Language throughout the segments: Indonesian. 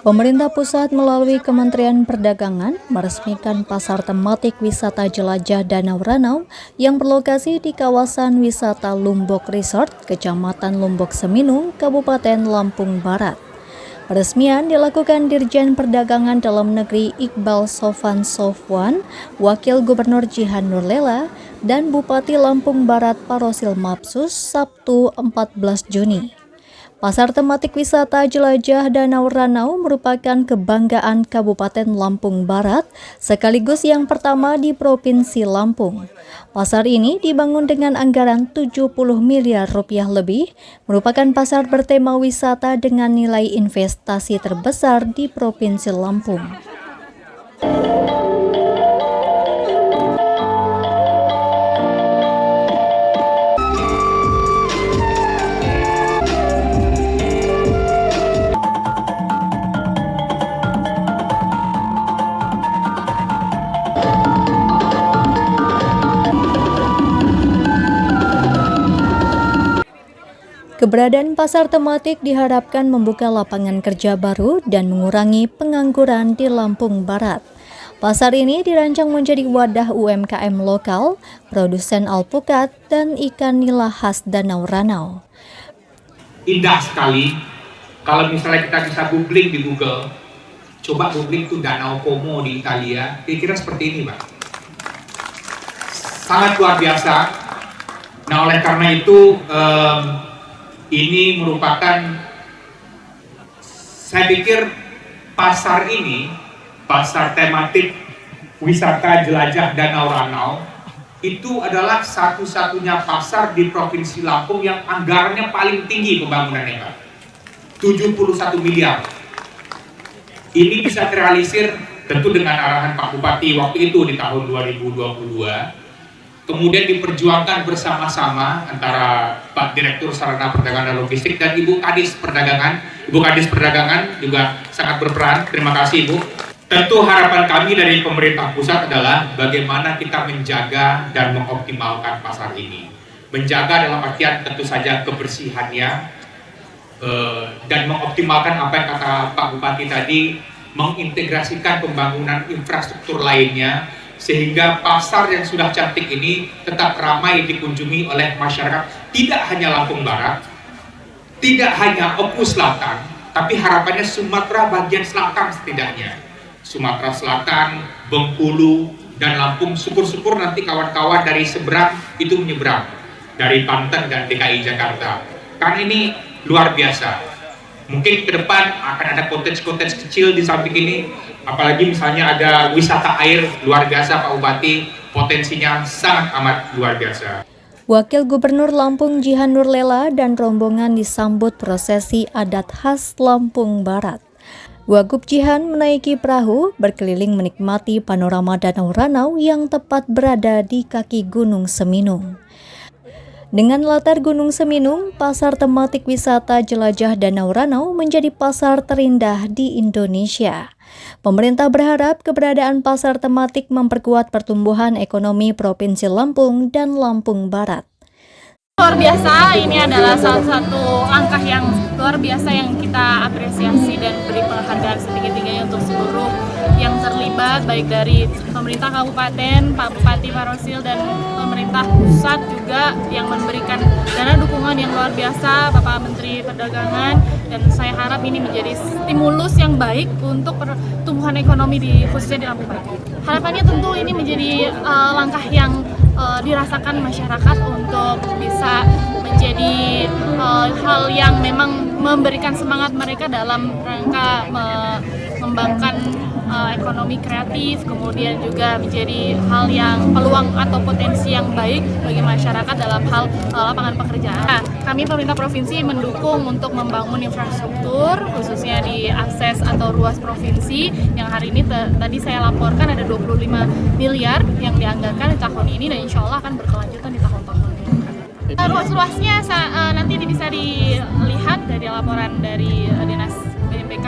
Pemerintah pusat melalui Kementerian Perdagangan meresmikan pasar tematik wisata jelajah Danau Ranau yang berlokasi di kawasan wisata Lombok Resort, Kecamatan Lombok Seminung, Kabupaten Lampung Barat. Peresmian dilakukan Dirjen Perdagangan Dalam Negeri Iqbal Sofan Sofwan, Wakil Gubernur Jihan Nurlela, dan Bupati Lampung Barat Parosil Mapsus Sabtu 14 Juni. Pasar tematik wisata jelajah Danau Ranau merupakan kebanggaan Kabupaten Lampung Barat, sekaligus yang pertama di Provinsi Lampung. Pasar ini dibangun dengan anggaran 70 miliar rupiah lebih, merupakan pasar bertema wisata dengan nilai investasi terbesar di Provinsi Lampung. Keberadaan pasar tematik diharapkan membuka lapangan kerja baru dan mengurangi pengangguran di Lampung Barat. Pasar ini dirancang menjadi wadah UMKM lokal, produsen alpukat, dan ikan nila khas Danau Ranau. Indah sekali, kalau misalnya kita bisa googling di Google, coba googling tuh Danau Como di Italia, kira-kira seperti ini, Pak. Sangat luar biasa. Nah, oleh karena itu, ini merupakan, saya pikir pasar ini, pasar tematik wisata jelajah Danau Ranau, itu adalah satu-satunya pasar di Provinsi Lampung yang anggarannya paling tinggi pembangunannya, Pak. 71 miliar. Ini bisa terrealisir tentu dengan arahan Pak Bupati waktu itu di tahun 2022. Kemudian diperjuangkan bersama-sama antara Pak Direktur Sarana Perdagangan dan Logistik dan Ibu Kadis Perdagangan. Ibu Kadis Perdagangan juga sangat berperan. Terima kasih, Ibu. Tentu harapan kami dari pemerintah pusat adalah bagaimana kita menjaga dan mengoptimalkan pasar ini. Menjaga dalam artian tentu saja kebersihannya dan mengoptimalkan apa yang kata Pak Bupati tadi, mengintegrasikan pembangunan infrastruktur lainnya, sehingga pasar yang sudah cantik ini tetap ramai dikunjungi oleh masyarakat, tidak hanya Lampung Barat, tidak hanya Oku Selatan, tapi harapannya Sumatera bagian selatan setidaknya. Sumatera Selatan, Bengkulu, dan Lampung, syukur-syukur nanti kawan-kawan dari seberang itu menyeberang, dari Banten dan DKI Jakarta. Karena ini luar biasa. Mungkin ke depan akan ada cottage-cottage kecil di samping ini, apalagi misalnya ada wisata air luar biasa, Pak Bupati, potensinya sangat amat luar biasa. Wakil Gubernur Lampung Jihan Nurlela dan rombongan disambut prosesi adat khas Lampung Barat. Wagub Jihan menaiki perahu berkeliling menikmati panorama Danau Ranau yang tepat berada di kaki Gunung Seminung. Dengan latar Gunung Seminung, pasar tematik wisata jelajah Danau Ranau menjadi pasar terindah di Indonesia. Pemerintah berharap keberadaan pasar tematik memperkuat pertumbuhan ekonomi Provinsi Lampung dan Lampung Barat. Luar biasa, ini adalah salah satu langkah yang luar biasa yang kita apresiasi dan beri penghargaan setinggi-tingginya untuk seluruh yang terlibat, baik dari pemerintah kabupaten, Pak Bupati Parosil, dan pemerintah pusat juga yang memberikan dana dukungan yang luar biasa, Bapak Menteri Perdagangan, dan saya harap ini menjadi stimulus yang baik untuk pertumbuhan ekonomi khususnya di Lampung Barat. Harapannya tentu ini menjadi langkah yang dirasakan masyarakat untuk bisa menjadi hal yang memang memberikan semangat mereka dalam rangka mengembangkan ekonomi kreatif, kemudian juga menjadi hal yang peluang atau potensi yang baik bagi masyarakat dalam hal lapangan pekerjaan. Nah, kami pemerintah provinsi mendukung untuk membangun infrastruktur khususnya di akses atau ruas provinsi yang hari ini tadi saya laporkan ada 25 miliar yang dianggarkan di tahun ini dan insya Allah akan berkelanjutan di tahun-tahun ini. Ruas-ruasnya nanti bisa dilihat dari laporan dari Dinas BMPK.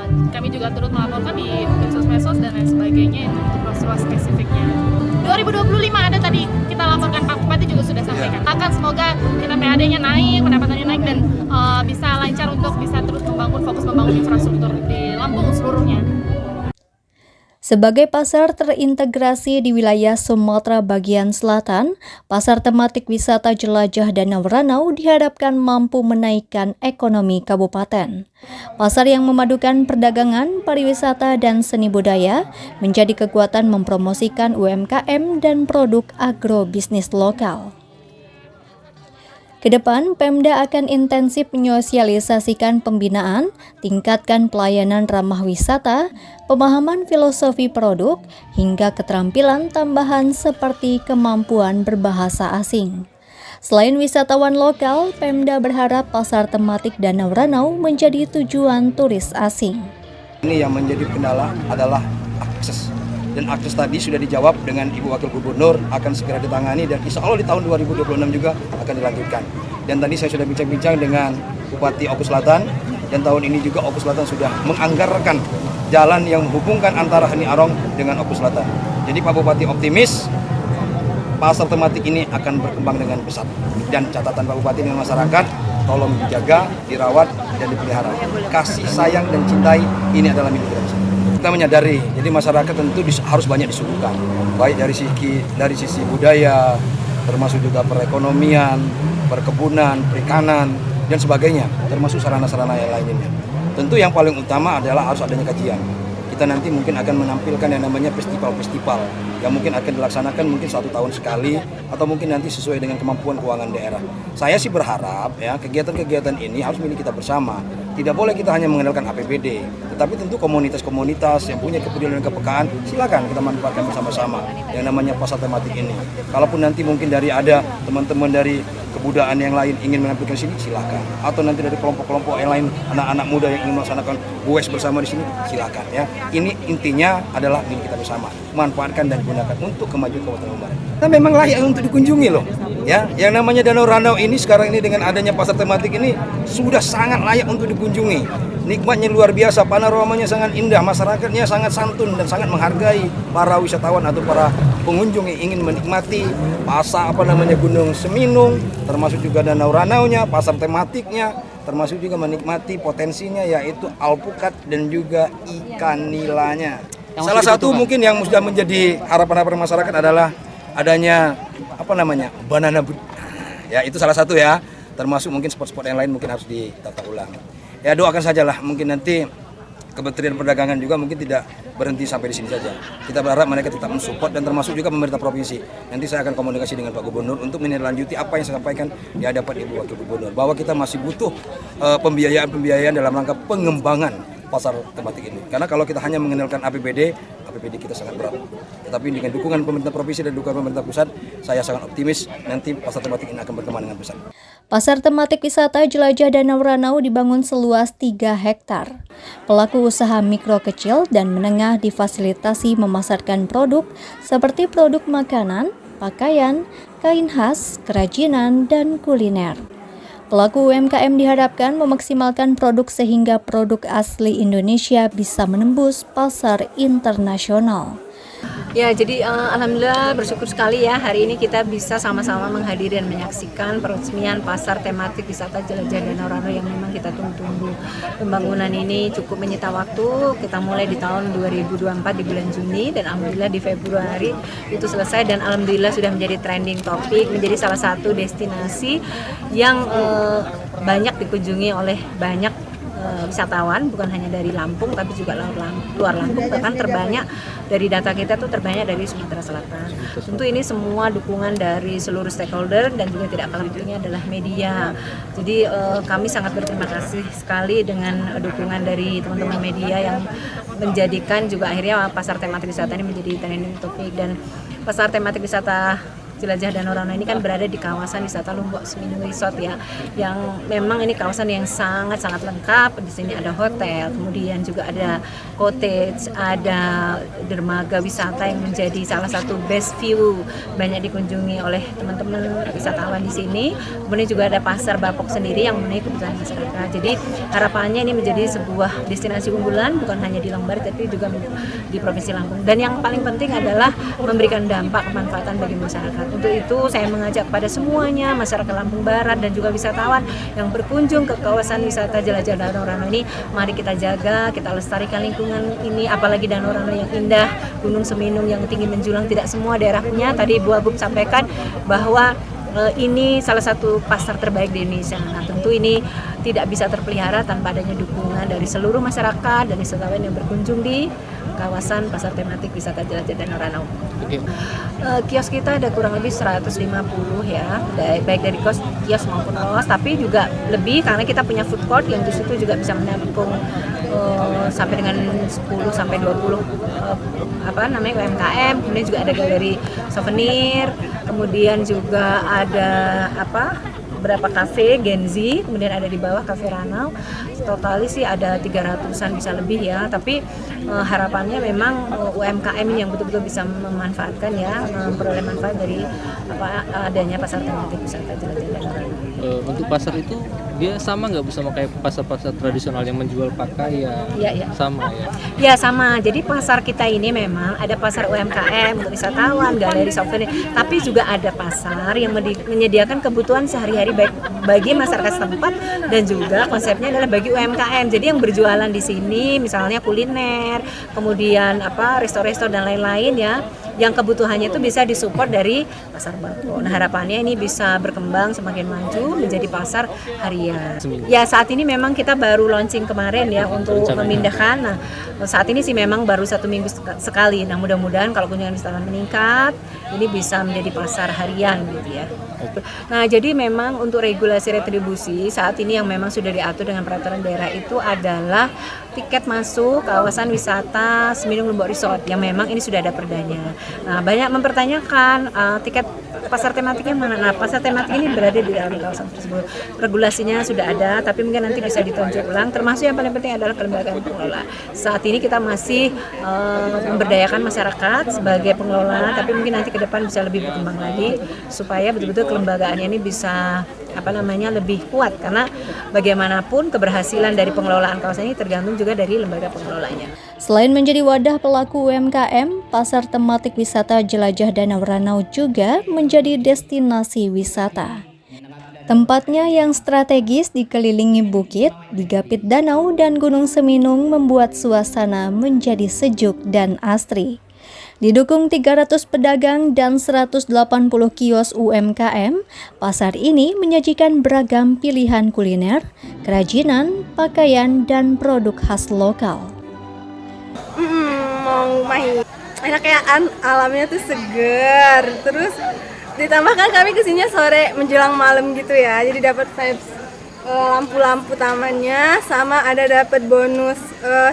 Kami juga turut melaporkan di medsos dan lain sebagainya untuk ruas-ruas spesifiknya. 2025 ada tadi kita laporkan, Pak Bupati juga sudah sampaikan. Akan semoga kita PAD-nya naik, pendapatannya naik dan bisa lancar untuk bisa terus fokus membangun infrastruktur di Lampung. Sebagai pasar terintegrasi di wilayah Sumatera bagian selatan, pasar tematik wisata jelajah Danau Ranau diharapkan mampu menaikkan ekonomi kabupaten. Pasar yang memadukan perdagangan, pariwisata, dan seni budaya menjadi kekuatan mempromosikan UMKM dan produk agrobisnis lokal. Kedepan, Pemda akan intensif menyosialisasikan pembinaan, tingkatkan pelayanan ramah wisata, pemahaman filosofi produk, hingga keterampilan tambahan seperti kemampuan berbahasa asing. Selain wisatawan lokal, Pemda berharap pasar tematik Danau Ranau menjadi tujuan turis asing. Ini yang menjadi kendala adalah akses. Dan akses tadi sudah dijawab dengan Ibu Wakil Gubernur akan segera ditangani dan insya Allah di tahun 2026 juga akan dilanjutkan. Dan tadi saya sudah bincang-bincang dengan Bupati Oku Selatan dan tahun ini juga Oku Selatan sudah menganggarkan jalan yang menghubungkan antara Hani Arong dengan Oku Selatan. Jadi Pak Bupati optimis pasar tematik ini akan berkembang dengan pesat. Dan catatan Pak Bupati dengan masyarakat, tolong dijaga, dirawat, dan dipelihara. Kasih sayang dan cintai ini adalah milik kita. Kita menyadari, jadi masyarakat tentu harus banyak disuguhkan, baik dari sisi budaya, termasuk juga perekonomian, perkebunan, perikanan, dan sebagainya, termasuk sarana-sarana yang lainnya. Tentu yang paling utama adalah harus adanya kajian. Kita nanti mungkin akan menampilkan yang namanya festival-festival yang mungkin akan dilaksanakan mungkin 1 tahun sekali atau mungkin nanti sesuai dengan kemampuan keuangan daerah. Saya sih berharap ya kegiatan-kegiatan ini harus milik kita bersama. Tidak boleh kita hanya mengandalkan APBD, tetapi tentu komunitas-komunitas yang punya kepedulian dan kepekaan silakan kita manfaatkan bersama-sama yang namanya pasar tematik ini. Kalaupun nanti mungkin ada teman-teman dari kebudayaan yang lain ingin menampilkan sini silakan, atau nanti dari kelompok-kelompok yang lain anak-anak muda yang ingin melaksanakan goes bersama di sini silakan ya. Ini intinya adalah milik kita bersama, manfaatkan dan gunakan untuk kemajuan Kabupaten Lumbar. Nah, memang layak untuk dikunjungi loh. Ya, yang namanya Danau Ranau ini sekarang ini dengan adanya pasar tematik ini sudah sangat layak untuk dikunjungi. Nikmatnya luar biasa, panoramanya sangat indah, masyarakatnya sangat santun dan sangat menghargai para wisatawan atau para pengunjung yang ingin menikmati pasar Gunung Seminung, termasuk juga Danau Ranaunya, pasar tematiknya, termasuk juga menikmati potensinya yaitu alpukat dan juga ikan nilanya. Salah satu mungkin yang sudah menjadi harapan masyarakat adalah adanya banana boat. Ya, itu salah satu ya. Termasuk mungkin spot-spot yang lain mungkin harus ditata ulang. Ya, doakan sajalah mungkin nanti Kementerian Perdagangan juga mungkin tidak berhenti sampai di sini saja. Kita berharap mereka tetap mensupport dan termasuk juga pemerintah provinsi. Nanti saya akan komunikasi dengan Pak Gubernur untuk menindaklanjuti apa yang saya sampaikan di hadapan Ibu Wakil Gubernur bahwa kita masih butuh pembiayaan dalam rangka pengembangan pasar tematik ini. Karena kalau kita hanya mengandalkan APBD kita sangat berat. Tetapi dengan dukungan pemerintah provinsi dan dukungan pemerintah pusat, saya sangat optimis nanti pasar tematik ini akan berkembang dengan besar. Pasar tematik wisata jelajah Danau Ranau dibangun seluas 3 hektar. Pelaku usaha mikro kecil dan menengah difasilitasi memasarkan produk seperti produk makanan, pakaian, kain khas, kerajinan, dan kuliner. Pelaku UMKM diharapkan memaksimalkan produk sehingga produk asli Indonesia bisa menembus pasar internasional. Ya, jadi alhamdulillah bersyukur sekali ya hari ini kita bisa sama-sama menghadiri dan menyaksikan peresmian pasar tematik wisata jelajah Danau Ranau yang memang kita tunggu-tunggu. Pembangunan ini cukup menyita waktu, kita mulai di tahun 2024 di bulan Juni dan alhamdulillah di Februari itu selesai dan alhamdulillah sudah menjadi trending topik, menjadi salah satu destinasi yang banyak dikunjungi oleh banyak wisatawan, bukan hanya dari Lampung tapi juga luar Lampung, bahkan terbanyak dari data kita tuh terbanyak dari Sumatera Selatan. Tentu ini semua dukungan dari seluruh stakeholder dan juga tidak kalah pentingnya adalah media. Jadi kami sangat berterima kasih sekali dengan dukungan dari teman-teman media yang menjadikan juga akhirnya pasar tematik wisata ini menjadi trending topik. Dan pasar tematik wisata jelajah Danau Ranau ini kan berada di kawasan wisata Lombok Seminung Resort ya, yang memang ini kawasan yang sangat-sangat lengkap. Di sini ada hotel, kemudian juga ada cottage, ada dermaga wisata yang menjadi salah satu best view banyak dikunjungi oleh teman-teman wisatawan di sini. Kemudian juga ada pasar Bapok sendiri yang memenuhi kebutuhan masyarakat. Jadi harapannya ini menjadi sebuah destinasi unggulan bukan hanya di Lembar tapi juga di Provinsi Lampung. Dan yang paling penting adalah memberikan dampak kemanfaatan bagi masyarakat. Untuk itu saya mengajak pada semuanya, masyarakat Lampung Barat dan juga wisatawan yang berkunjung ke kawasan wisata Jelajah Danau Rano ini, mari kita jaga, kita lestarikan lingkungan ini, apalagi Danau Rano yang indah, Gunung Seminung yang tinggi menjulang, tidak semua daerah punya. Tadi Bu Abub sampaikan bahwa ini salah satu pasar terbaik di Indonesia. Nah, tentu ini tidak bisa terpelihara tanpa adanya dukungan dari seluruh masyarakat dan wisatawan yang berkunjung di kawasan pasar tematik wisata Jelajah Danau Rano. Kios kita ada kurang lebih 150 ya, baik dari kios maupun los, tapi juga lebih karena kita punya food court yang di situ juga bisa menampung sampai dengan 10 sampai 20 UMKM. Kemudian juga ada galeri souvenir, kemudian juga ada beberapa kafe Gen Z, kemudian ada di bawah Cafe Ranau. Total sih ada 300-an bisa lebih ya, tapi harapannya memang UMKM ini yang betul-betul bisa memanfaatkan ya, memperoleh manfaat dari adanya pasar tematik wisata Jelajah Danau Rano. Untuk pasar itu dia sama nggak Bu sama kayak pasar-pasar tradisional yang menjual pakaian? Iya. Sama ya? Ya sama, jadi pasar kita ini memang ada pasar UMKM untuk wisatawan, galeri souvenir, tapi juga ada pasar yang menyediakan kebutuhan sehari-hari baik bagi masyarakat setempat dan juga konsepnya adalah bagi UMKM. Jadi yang berjualan di sini misalnya kuliner, kemudian resto-resto dan lain-lain ya, yang kebutuhannya itu bisa disupport dari pasar bako. Nah, harapannya ini bisa berkembang semakin maju menjadi pasar harian. Ya saat ini memang kita baru launching kemarin ya untuk memindahkan. Nah, saat ini sih memang baru 1 minggu sekali. Nah, mudah-mudahan kalau kunjungan wisatawan meningkat, ini bisa menjadi pasar harian gitu ya. Nah, jadi memang untuk regulasi retribusi saat ini yang memang sudah diatur dengan peraturan daerah itu adalah tiket masuk kawasan wisata Seminung Lombok Resort yang memang ini sudah ada perdanya. Nah, banyak mempertanyakan tiket pasar tematiknya mana. Nah, pasar tematik ini berada di dalam kawasan tersebut. Regulasinya sudah ada, tapi mungkin nanti bisa ditonjok ulang. Termasuk yang paling penting adalah kelembagaan pengelola. Saat ini kita masih memberdayakan masyarakat sebagai pengelola, tapi mungkin nanti ke depan bisa lebih berkembang lagi supaya betul-betul kelembagaannya ini bisa lebih kuat, karena bagaimanapun keberhasilan dari pengelolaan kawasan ini tergantung juga dari lembaga pengelolanya. Selain menjadi wadah pelaku UMKM, pasar tematik wisata Jelajah Danau Ranau juga menjadi destinasi wisata. Tempatnya yang strategis dikelilingi bukit, digapit danau dan Gunung Seminung membuat suasana menjadi sejuk dan asri. Didukung 300 pedagang dan 180 kios UMKM, pasar ini menyajikan beragam pilihan kuliner, kerajinan, pakaian, dan produk khas lokal. Mau main enaknya alamnya tuh segar, terus ditambahkan kami kesininya sore menjelang malam gitu ya, jadi dapat vibes lampu-lampu tamannya, sama ada dapat bonus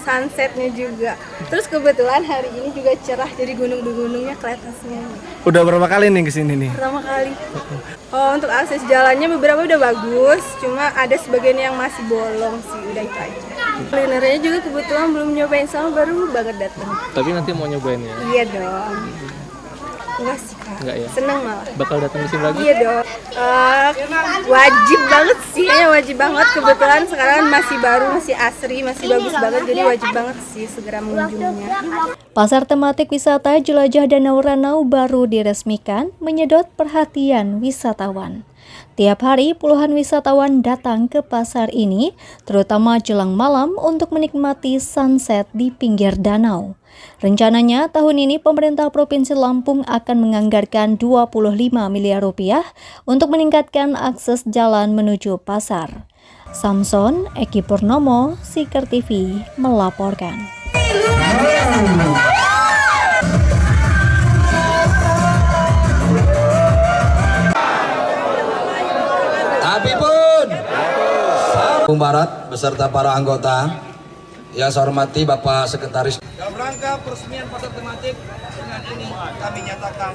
sunsetnya juga. Terus kebetulan hari ini juga cerah, jadi gunung-gunungnya kelihatan semua. Udah berapa kali nih kesini nih? Pertama kali. Untuk akses jalannya beberapa udah bagus, cuma ada sebagian yang masih bolong sih, udah itu aja. Kulinernya juga kebetulan belum nyobain, sama baru banget datang. Tapi nanti mau nyobain ya? Iya dong. Enggak sih Kak, Enggak ya? seneng malah. Bakal datang ke sini lagi? Iya dong. Wajib banget sih, kayaknya wajib banget. Kebetulan sekarang masih baru, masih asri, masih bagus banget, jadi wajib banget sih segera mengunjunginya. Pasar tematik wisata Jelajah Danau Ranau baru diresmikan, menyedot perhatian wisatawan. Tiap hari puluhan wisatawan datang ke pasar ini, terutama jelang malam untuk menikmati sunset di pinggir danau. Rencananya tahun ini pemerintah Provinsi Lampung akan menganggarkan 25 miliar rupiah untuk meningkatkan akses jalan menuju pasar. Samson Eki Purnomo, Siker TV melaporkan. Lampung Barat beserta para anggota yang saya hormati Bapak Sekretaris. Dalam rangka peresmian pasar tematik dengan ini kami nyatakan